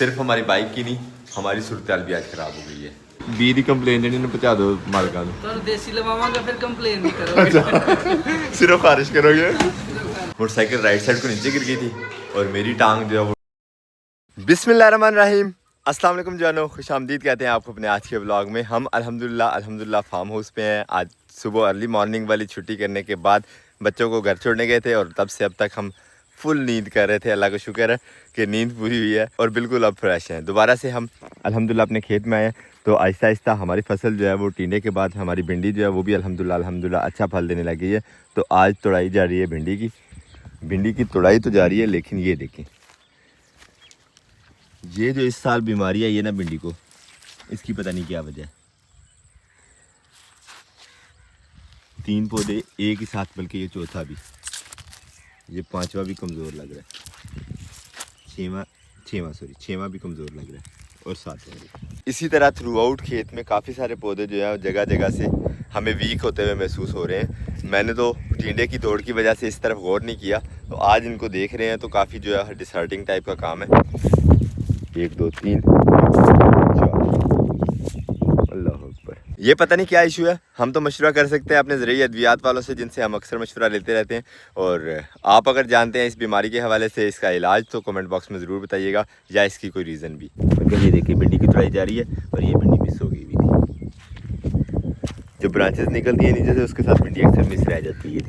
सिर्फ हमारी बाइक की नहीं, हमारी सूरत भी आज खराब हो गई है। बी दी कंप्लेन जी पहुँचा दो मालिका को। देसी लवावांगा फिर कंप्लेन नहीं करोगे। अच्छा सिर्फ खारिश करोगे। मोटरसाइकिल राइट साइड को नीचे गिर गई थी और मेरी टांग जो है वो। बिस्मिल्लाहिर्रहमानिर्रहीम, अस्सलाम वालेकुम जानो, खुशामदीद कहते हैं आपको अपने आज के व्लॉग में। हम अल्हम्दुलिल्लाह फार्म हाउस पे हैं। आज सुबह अर्ली मॉर्निंग वाली छुट्टी करने के बाद बच्चों को घर छोड़ने गए थे और तब से अब तक हम फुल नींद कर रहे थे। अल्लाह का शुक्र है कि नींद पूरी हुई है और बिल्कुल अब फ्रेश हैं। दोबारा से हम अल्हम्दुलिल्लाह अपने खेत में आए हैं। तो आहिस्ता आहिस्ता हमारी फसल जो है वो टीने के बाद हमारी भिंडी जो है वो भी अल्हम्दुलिल्लाह अच्छा फल देने लगी है। तो आज तोड़ाई जा रही है भिंडी की तोड़ाई तो जा रही है। लेकिन ये देखें, ये जो इस साल बीमारी आई है ना भिंडी को, इसकी पता नहीं क्या वजह है। 3 पौधे एक ही साथ, बल्कि ये चौथा भी, ये 5वां भी कमज़ोर लग रहा है। 6वां भी कमज़ोर लग रहा है और 7वां भी। इसी तरह थ्रू आउट खेत में काफ़ी सारे पौधे जो है जगह जगह से हमें वीक होते हुए महसूस हो रहे हैं। मैंने तो टिंडे की दौड़ की वजह से इस तरफ गौर नहीं किया, तो आज इनको देख रहे हैं तो काफ़ी जो है डिसहार्टिंग टाइप का काम है। 1 2 3 4, अल्लाह अकबर। ये पता नहीं क्या इशू है। हम तो मशवरा कर सकते हैं अपने ज़रिए अद्वियात वालों से, जिनसे हम अक्सर मशवरा लेते रहते हैं। और आप अगर जानते हैं इस बीमारी के हवाले से इसका इलाज, तो कमेंट बॉक्स में ज़रूर बताइएगा, या इसकी कोई रीज़न भी। ये देखिए भिंडी की तुड़ाई जा रही है और ये भिंडी मिस हो गई भी थी। जो ब्रांचेस निकलती है नीचे से, उसके साथ भिंडी अक्सर मिस रह जाती है।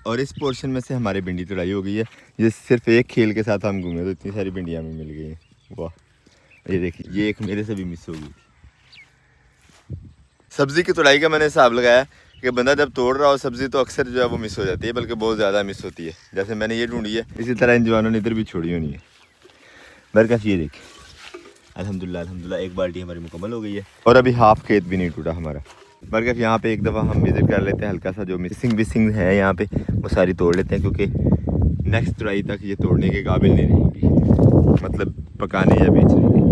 और इस पोर्शन में से हमारे भिंडी तुड़ाई हो गई है। ये सिर्फ एक खेल के साथ हम घूमे तो इतनी सारी भिंडियाँ हमें मिल गई हैं। वाह, ये देखिए, ये एक मेरे से भी मिस हो गई थी। सब्ज़ी की तुड़ाई का मैंने हिसाब लगाया कि बंदा जब तोड़ रहा हो सब्ज़ी तो अक्सर जो है वो मिस हो जाती है, बल्कि बहुत ज़्यादा मिस होती है। जैसे मैंने ये ढूंढी है, इसी तरह इन जवानों ने इधर भी छोड़ी होनी है। बरकत ये देखिए, अल्हम्दुलिल्लाह एक बाल्टी हमारी मुकम्मल हो गई है और अभी हाफ खेत भी नहीं टूटा हमारा। बरकत यहाँ पे एक दफ़ा हम विज़िट कर लेते हैं, हल्का सा जो मिसिंग है यहाँ पे वो सारी तोड़ लेते हैं, क्योंकि नेक्स्ट तुड़ाई तक ये तोड़ने के काबिल नहीं रहेंगी, मतलब पकाने या बेचने के।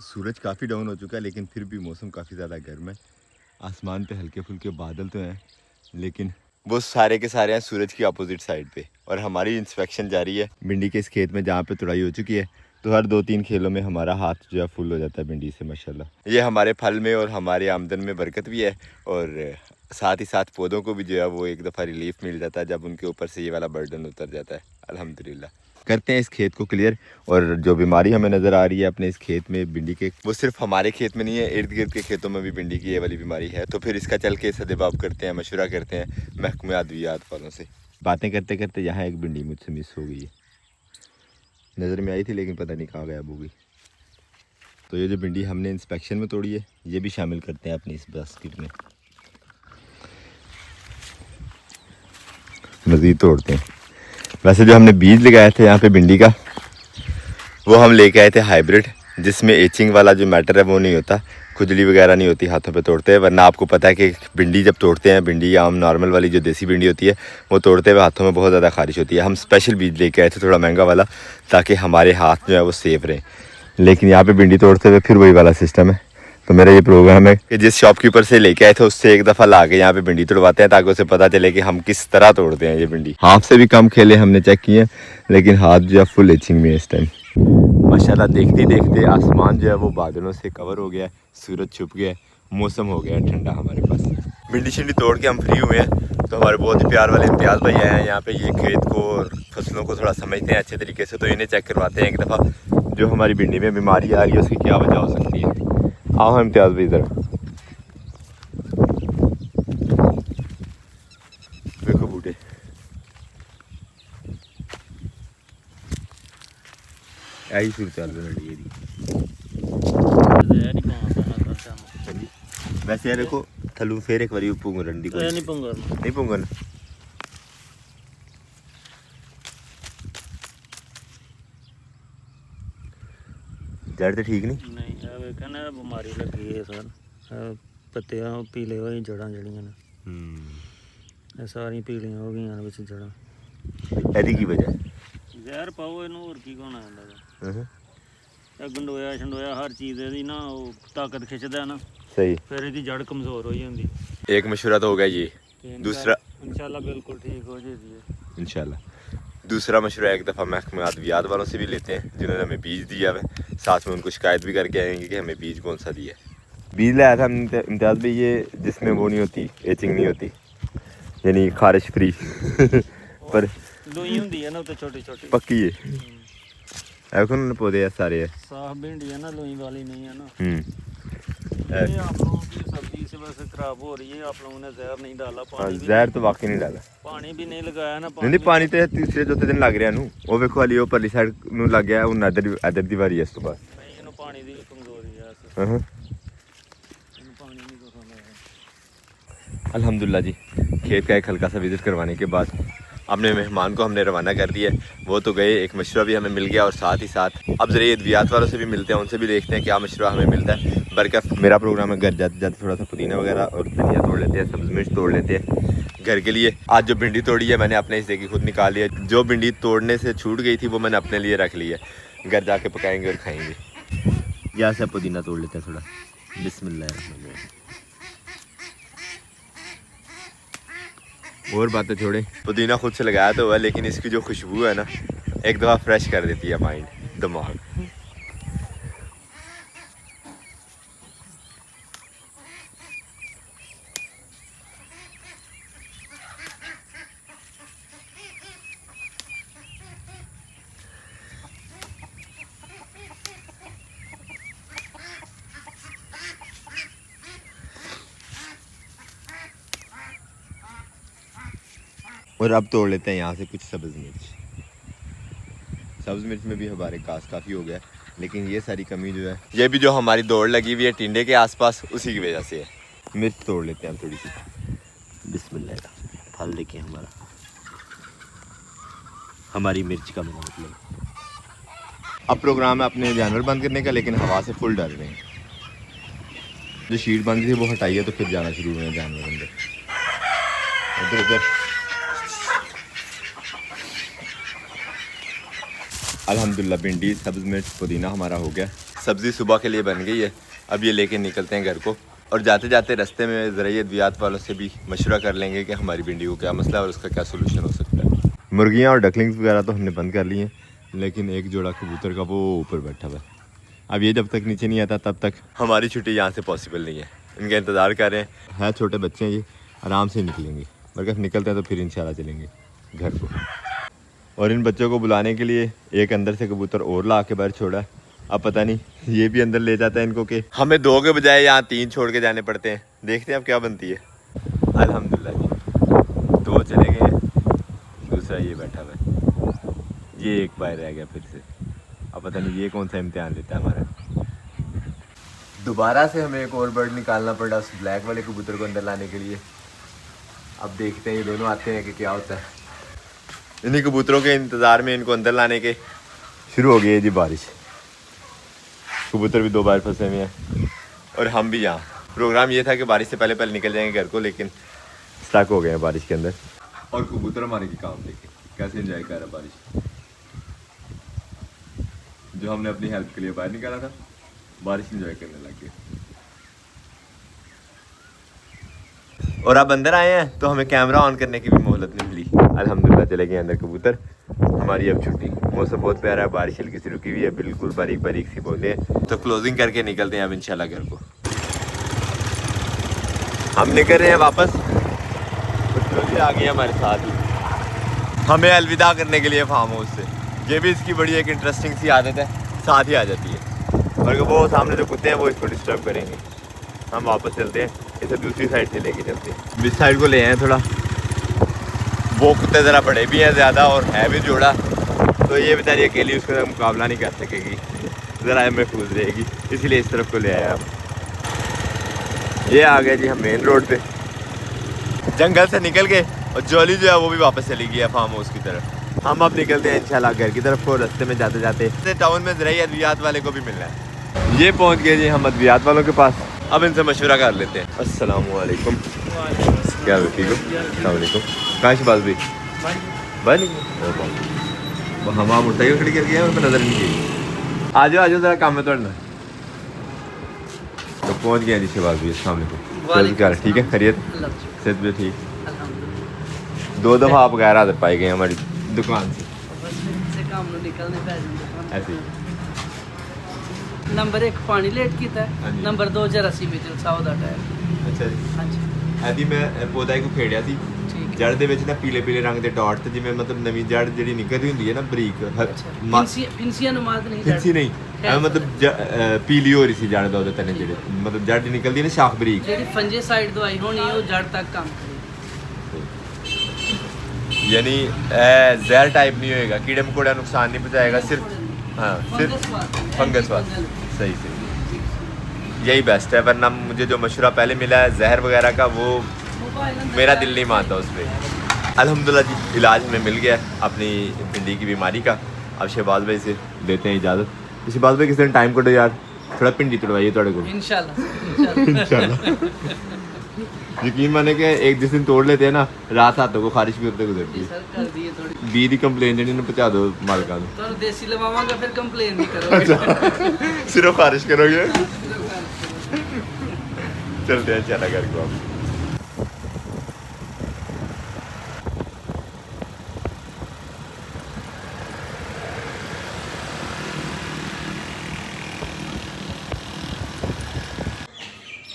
सूरज काफ़ी डाउन हो चुका है, लेकिन फिर भी मौसम काफ़ी ज़्यादा गर्म है। आसमान पे हल्के फुल्के बादल तो हैं, लेकिन वो सारे के सारे हैं सूरज की अपोजिट साइड पे। और हमारी इंस्पेक्शन जारी है भिंडी के इस खेत में, जहाँ पे तुड़ाई हो चुकी है। तो हर 2-3 खेलों में हमारा हाथ जो है फुल हो जाता है भिंडी से, माशाल्लाह। ये हमारे फल में और हमारे आमदन में बरकत भी है, और साथ ही साथ पौधों को भी जो है वो एक दफ़ा रिलीफ मिल जाता है जब उनके ऊपर से ये वाला बर्डन उतर जाता है। अल्हम्दुलिल्लाह करते हैं इस खेत को क्लियर। और जो बीमारी हमें नज़र आ रही है अपने इस खेत में भिंडी के, वो सिर्फ हमारे खेत में नहीं है, इर्द गिर्द के खेतों में भी भिंडी की ये वाली बीमारी है। तो फिर इसका चल के सदेबाब करते हैं, मशवरा करते हैं महकमे अद्वियात वालों से। बातें करते करते यहाँ एक भिंडी मुझसे मिस हो गई है, नज़र में आई थी लेकिन पता नहीं कहाँ गायब हो गई। तो ये जो भिंडी हमने इंस्पेक्शन में तोड़ी है, ये भी शामिल करते हैं अपनी इस बास्केट में। मज़ीद तोड़ते हैं। वैसे जो हमने बीज लगाए थे यहाँ पे भिंडी का, वो हम लेके आए थे हाइब्रिड, जिसमें एचिंग वाला जो मैटर है वो नहीं होता, खुजली वगैरह नहीं होती हाथों पे तोड़ते हैं। वरना आपको पता है कि भिंडी जब तोड़ते हैं, भिंडी या हम नॉर्मल वाली जो देसी भिंडी होती है, वो तोड़ते हुए हाथों में बहुत ज़्यादा खारिश होती है। हम स्पेशल बीज लेके आए थे थोड़ा महंगा वाला, ताकि हमारे हाथ जो है वो सेफ रहें। लेकिन यहाँ पे भिंडी तोड़ते हुए फिर वही वाला सिस्टम है। तो मेरा ये प्रोग्राम है कि जिस शॉपकीपर से लेके आए थे उससे एक दफ़ा ला के यहाँ पे भिंडी तोड़वाते हैं, ताकि उसे पता चले कि हम किस तरह तोड़ते हैं ये भिंडी। हाथ से भी कम खेले हमने चेक किए, लेकिन हाथ जो है फुल इचिंग में इस टाइम। माशाल्लाह देखते देखते आसमान जो है वो बादलों से कवर हो गया है, सूरज छुप गया है, मौसम हो गया है ठंडा हमारे पास। भिंडी शिंडी तोड़ के हम फ्री हुए हैं, तो हमारे बहुत ही प्यार वाले इम्तियाज़ भाई आए हैं यहाँ पे। ये खेत को और फसलों को थोड़ा समझते हैं अच्छे तरीके से, तो इन्हें चेक करवाते हैं एक दफ़ा जो हमारी भिंडी में बीमारी आ रही है उसकी क्या वजह हो सकती है। आओ इम्तियाज़ भाई इधर देखो बूटे, यही सूरत हाल बन रही है। वैसे यार देखो थलू फिर एक बारी पुंगरन को नहीं पुंगरन जड़ तो ठीक नहीं कहना बीमारी लगी है सर, पत्ते पीले हो जड़ा जड़ियां ने सारी पीलियां हो गई विच जड़ा। एदी की वजह जहर पाओ इनू होर की होना है। गंडोया छंडोया हर चीज़ एदी ना ताकत खिंचदा है ना, सही, फिर एदी जड़ कमज़ोर हो जाती। एक मशवरा तो हो गया ये, इंशाल्लाह बिल्कुल ठीक हो जाएगी ये। इंशाल्लाह। दूसरा मशवरा एक दफ़ा महकमे अद्वियात वालों से भी लेते हैं जिन्होंने हमें बीज दिया है, साथ में उनको शिकायत भी करके आएंगे कि हमें बीज कौन सा दिया है। बीज लाया था इम्तियाज़ भी, ये जिसमें वो नहीं होती, एचिंग नहीं होती, यानी खारिश फ्री पर लोई हुंदी है ना तो छोटी छोटी पक्की है। এখন पौधे है सारे है। साफ भिंडी है ना, लोई वाली नहीं है ना। ये आप लोगों की सब्जी इस वजह से खराब हो रही है, आप लोगों ने जहर नहीं डाला, पानी भी ਜ਼ਹਿਰ तो वाकई नहीं डाला। पानी भी नहीं लगाया ना। नहीं पानी तो तीसरे चौथे दिन लग रहा ਨੂੰ ਉਹ ਵੇਖੋ ਵਾਲੀ ਉਹ ਪਰਲੀ ਸਾਈਡ ਨੂੰ ਲੱਗ ਗਿਆ, ਹੁਣ ਇੱਧਰ ਦੀ ਵਾਰੀ ਹੈ ਇਸ ਤੋਂ ਬਾਅਦ। नहीं ਇਹਨੂੰ पानी ਦੀ कमजोरी है ऐसे। ਹਾਂ ਇਹਨੂੰ पानी नहीं पसंद है। अल्हम्दुलिल्लाह जी, खेत का एक हल्का सा विज़िट करवाने के बाद अपने मेहमान को हमने रवाना कर दिया। वो तो गए, एक मशवरा भी हमें मिल गया और साथ ही साथ अब ज़रा अद्वियात वालों से भी मिलते हैं, उनसे भी देखते हैं क्या मशवरा हमें मिलता है। बरकत मेरा प्रोग्राम है घर जाते जाते थोड़ा सा पुदीना वगैरह और धनिया तोड़ लेते हैं, सब्ज़ मिर्च तोड़ लेते हैं घर के लिए। आज जो भिंडी तोड़ी है मैंने अपने हिस्से की खुद निकाल लिया, जो भिंडी तोड़ने से छूट गई थी वो मैंने अपने लिए रख ली है, घर जाके पकाएंगे और खाएँगे। यहाँ से पुदीना तोड़ लेते हैं थोड़ा, बिस्मिल्लाह। और बातें छोड़े, पुदीना खुद से लगाया तो हुआ, लेकिन इसकी जो खुशबू है ना एक दफ़ा फ्रेश कर देती है माइंड, दिमाग। और अब तोड़ लेते हैं यहाँ से कुछ सब्ज़ मिर्च। सब्ज़ मिर्च में भी हमारे घास काफ़ी हो गया, लेकिन ये सारी कमी जो है, ये भी जो हमारी दौड़ लगी हुई है टिंडे के आसपास, उसी की वजह से है। मिर्च तोड़ लेते हैं हम थोड़ी सी, बिस्मिल्लाह। फल देखिए हमारा, हमारी मिर्च का मेरा मतलब। अब प्रोग्राम है अपने जानवर बंद करने का, लेकिन हवा से फुल डर रहे हैं। जो शीट बंद थी वो हटाई है तो फिर जाना शुरू हुए जानवर अंदर, इधर उधर। अल्हम्दुलिल्लाह भिंडी, सब्ज़ मिर्च, पुदीना हमारा हो गया। सब्ज़ी सुबह के लिए बन गई है, अब ये लेके निकलते हैं घर को। और जाते जाते रास्ते में ज़रा अद्वियात वालों से भी मशवरा कर लेंगे कि हमारी भिंडी को क्या मसला है और उसका क्या सोल्यूशन हो सकता है। मुर्गियाँ और डकलिंग्स वगैरह तो हमने बंद कर ली हैं, लेकिन एक जोड़ा कबूतर का वो ऊपर बैठा हुआ है। अब ये जब तक नीचे नहीं आता तब तक हमारी छुट्टी यहाँ से पॉसिबल नहीं है, इनका इंतज़ार कर रहे हैं। छोटे बच्चे हैं, ये आराम से निकलेंगे, बल्कि निकलते हैं तो फिर इंशाल्लाह चलेंगे घर को। और इन बच्चों को बुलाने के लिए एक अंदर से कबूतर और ला के बाहर छोड़ा है, अब पता नहीं ये भी अंदर ले जाता है इनको कि हमें 2 के बजाय यहाँ 3 छोड़ के जाने पड़ते हैं। देखते हैं अब क्या बनती है। अल्हम्दुलिल्लाह जी, 2 चले गए हैं, दूसरा ये बैठा हुआ है, ये एक बाहर रह गया फिर से। अब पता नहीं ये कौन सा इम्तिहान लेता है हमारा। दोबारा से हमें एक और बर्ड निकालना पड़ा उस ब्लैक वाले कबूतर को अंदर लाने के लिए। अब देखते हैं ये दोनों आते हैं कि क्या होता है। इन्हीं कबूतरों के इंतज़ार में इनको अंदर लाने के शुरू हो गई है जी बारिश। कबूतर भी 2 बार फंसे हुए हैं और हम भी यहाँ। प्रोग्राम ये था कि बारिश से पहले निकल जाएंगे घर को, लेकिन स्टक हो गए हैं बारिश के अंदर। और कबूतर हमारे की काम देखे कैसे एंजॉय कर रहा है बारिश, जो हमने अपनी हेल्प के लिए बाहर निकाला था, बारिश एंजॉय करने लग गए। और अब अंदर आए हैं तो हमें कैमरा ऑन करने की भी मोहलत नहीं मिली। अल्हम्दुलिल्लाह चले गए अंदर कबूतर। हमारी अब छुट्टी, मौसम बहुत प्यारा है, बारिश हल्की सी रुकी हुई है, बिल्कुल बारीक बारीक सी बूंदें हैं। तो क्लोजिंग करके निकलते हैं अब इंशाल्लाह घर को। हम निकल रहे हैं वापस, कुछ आ गए हमारे साथ ही हमें अलविदा करने के लिए फार्म हाउस से। ये भी इसकी बड़ी एक इंटरेस्टिंग सी आदत है, साथ ही आ जाती है, और वो सामने जो कुत्ते हैं वो इसको डिस्टर्ब करेंगे। हम वापस चलते हैं, इसे दूसरी साइड से लेके चलते हैं। इस साइड को ले आए थोड़ा, वो कुत्ते ज़रा बड़े भी हैं ज़्यादा और है भी जोड़ा, तो ये बेचारी अकेली उसका मुकाबला नहीं कर सकेगी, ज़रा महफूज रहेगी, इसीलिए इस तरफ को ले आया। ये आ गए जी हम मेन रोड पे, जंगल से निकल गए और जॉली जो है वो भी वापस चली गई है फार्म हाउस की तरफ। हम अब निकलते हैं इंशाल्लाह घर की तरफ को। रास्ते में जाते जाते टाउन में ज़रा अद्वियात वाले को भी मिलना है। ये पहुँच गए जी हम अद्वियात वालों के पास, अब इनसे मशवरा कर लेते हैं। अस्सलामुअलैकुम, क्या हो, ठीक हो? अस्सलामुअलैकुम। कहाँ शबाज भाई भाई वो हम मोटरसाइकिल खड़ी कर गया, उनको नज़र नहीं गई। आ जाओ ज़रा काम है तोड़ना। तो पहुँच गया जी शबाज भाई, अस्सलामुअलैकुम। क्या ठीक है, खैरियत, सेहत भी ठीक। 2 दफ़ा आप गैर हाजिर पाए गए हमारी दुकान से ऐसे नंबर 1 पानी लेट कीता हाँ जी। नंबर 2 जरा सी ਵਿੱਚ 100 ਦਾ ਟਾਇਰ ਅੱਛਾ ਜੀ ਹਾਂਜੀ ਐਦੀ ਮੈਂ ਪੌਦਾ ਇੱਕ ਖੇੜਿਆ ਸੀ ਠੀਕ ਜੜ ਦੇ ਵਿੱਚ ਨਾ ਪੀਲੇ ਪੀਲੇ ਰੰਗ ਦੇ ਡਾਟ ਤੇ ਜਿਵੇਂ ਮਤਲਬ ਨਵੀਂ ਜੜ ਜਿਹੜੀ ਨਿਕਲਦੀ ਹੁੰਦੀ ਹੈ ਨਾ ਬਰੀਕ ਫਿੰਸੀਆਂ ਨੂੰ ਮਾਤ ਨਹੀਂ ਫਿੰਸੀ ਨਹੀਂ ਐ ਮਤਲਬ ਪੀਲੀ ਹੋ ਰਹੀ ਸੀ ਜੜ ਦਾ ਉਹਦੇ ਤਨੇ ਜਿਹੜੇ ਮਤਲਬ ਜੜ ਨਿਕਲਦੀ ਹੈ ਨਾ ਸ਼ਾਖ ਬਰੀਕ ਜਿਹੜੀ ਫੰਜੇ ਸਾਈਡ ਦਵਾਈ ਹੋਣੀ ਉਹ ਜੜ ਤੱਕ ਕੰਮ ਕਰੇ यानी जहर टाइप नहीं होएगा कीड़े मकोड़े नुकसान नहीं पहुंचाएगा सिर्फ हाँ सिर्फ फंगस वाला सही सही यही बेस्ट है वरना मुझे जो मशवरा पहले मिला है जहर वगैरह का वो मेरा दिल नहीं मानता उस पर अल्हम्दुलिल्लाह जी इलाज हमें मिल गया अपनी भिंडी की बीमारी का अब शहबाज भाई से लेते हैं इजाज़त शहबाज भाई किस दिन टाइम कटो यार थोड़ा भिंडी तोड़वाइए थोड़े को इंशाल्लाह यकीन माने कि एक जिस दिन तोड़ लेते हैं ना रात हाथों को खारिश भी होते गुजरती है सर कर दिए थोड़ी बी दी कंप्लेन जी पहुंचा दो मालिका ਨੂੰ तो देसी लवावांगा फिर कंप्लेन नहीं करोगे सिर्फ खारिश करोगे चलते हैं चला घर को आप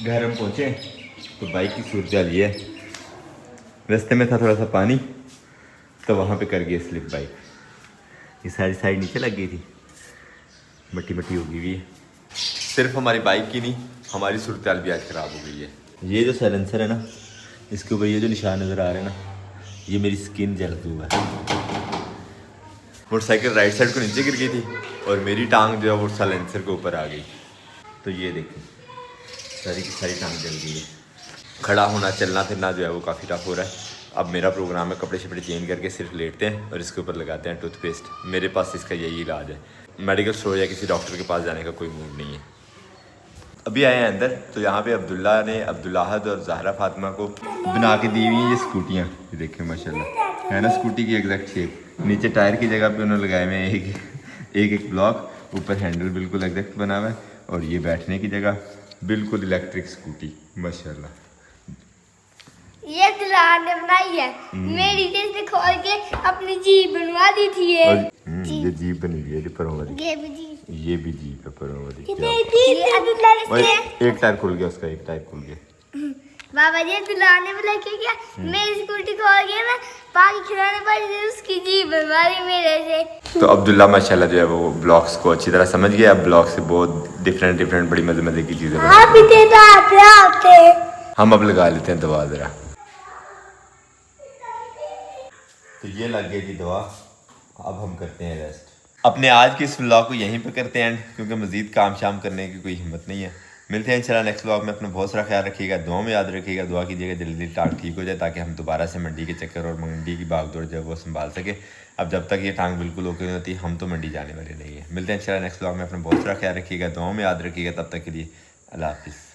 घर हम पहुंचे तो बाइक की सूरत ये है रास्ते में था थोड़ा सा पानी तो वहाँ पे कर गई स्लिप बाइक ये सारी साइड नीचे लग गई थी मट्टी मट्टी हो गई हुई है सिर्फ हमारी बाइक की नहीं हमारी सूरत भी आज ख़राब हो गई है ये जो साइलेंसर है ना इसके ऊपर ये जो निशान नज़र आ रहे हैं ना ये मेरी स्किन जल हुआ है मोटरसाइकिल राइट साइड को नीचे गिर गई थी और मेरी टांग जो है वो साइलेंसर के ऊपर आ गई तो ये देखें सारी की सारी टांग जल गई है खड़ा होना चलना फिरना जो है वो काफ़ी टफ हो रहा है अब मेरा प्रोग्राम है कपड़े शपड़े चेंज करके सिर्फ लेटते हैं और इसके ऊपर लगाते हैं टूथपेस्ट मेरे पास इसका यही इलाज है मेडिकल स्टोर या किसी डॉक्टर के पास जाने का कोई मूड नहीं है अभी आए हैं अंदर तो यहाँ पे अब्दुल्ला ने अब्दुल्लाहद और ज़हरा फातिमा को बना के दी हुई हैं ये स्कूटियाँ ये देखें माशाल्लाह है ना स्कूटी की एग्जैक्ट शेप नीचे टायर की जगह पे उन्होंने लगाए हुए हैं एक ब्लॉक ऊपर हैंडल बिल्कुल एग्जैक्ट बना हुआ है और ये बैठने की जगह बिल्कुल इलेक्ट्रिक स्कूटी माशाल्लाह ये दुल्हन ने बनाई है मेरी जैसे खोल के अपनी जीप बनवा दी थी और ये जीप बनी हुई है परों वाली ये भी जीप है परों वाली एक टायर खुल गया उसका एक टायर खुल गया बाबा जी दुल्हन ने बोला क्या मेरी स्कूटी खोल के मैं पानी खिलाने पड़ी उसकी जीप बनवा दी मेरे से तो अब्दुल्ला माशाल्लाह जो है वो ब्लॉग्स को अच्छी तरह समझ गया अब ब्लॉग से बहुत डिफरेंट बड़ी मजे मजे की चीज़ें हम अब लगा लेते हैं दवा ज़रा तो ये लग गई जी दवा अब हम करते हैं रेस्ट अपने आज के इस व्लॉग को यहीं पे करते हैं क्योंकि मज़ीद काम शाम करने की कोई हिम्मत नहीं है मिलते हैं इंशाल्लाह नेक्स्ट व्लॉग में अपना बहुत सारा ख्याल रखिएगा दुआ में याद रखिएगा दुआ कीजिएगा जल्दी टांग ठीक हो जाए ताकि हम दोबारा से मंडी के चक्कर और मंडी की भागदौड़ जो है वो संभाल सके अब जब तक ये टांग बिल्कुल ओके नहीं होती हम तो मंडी जाने वाले नहीं है मिलते हैं इंशाल्लाह नेक्स्ट व्लॉग में अपना बहुत सारा ख्याल रखिएगा दुआ में याद रखिएगा तब तक के लिए अल्लाह हाफिज़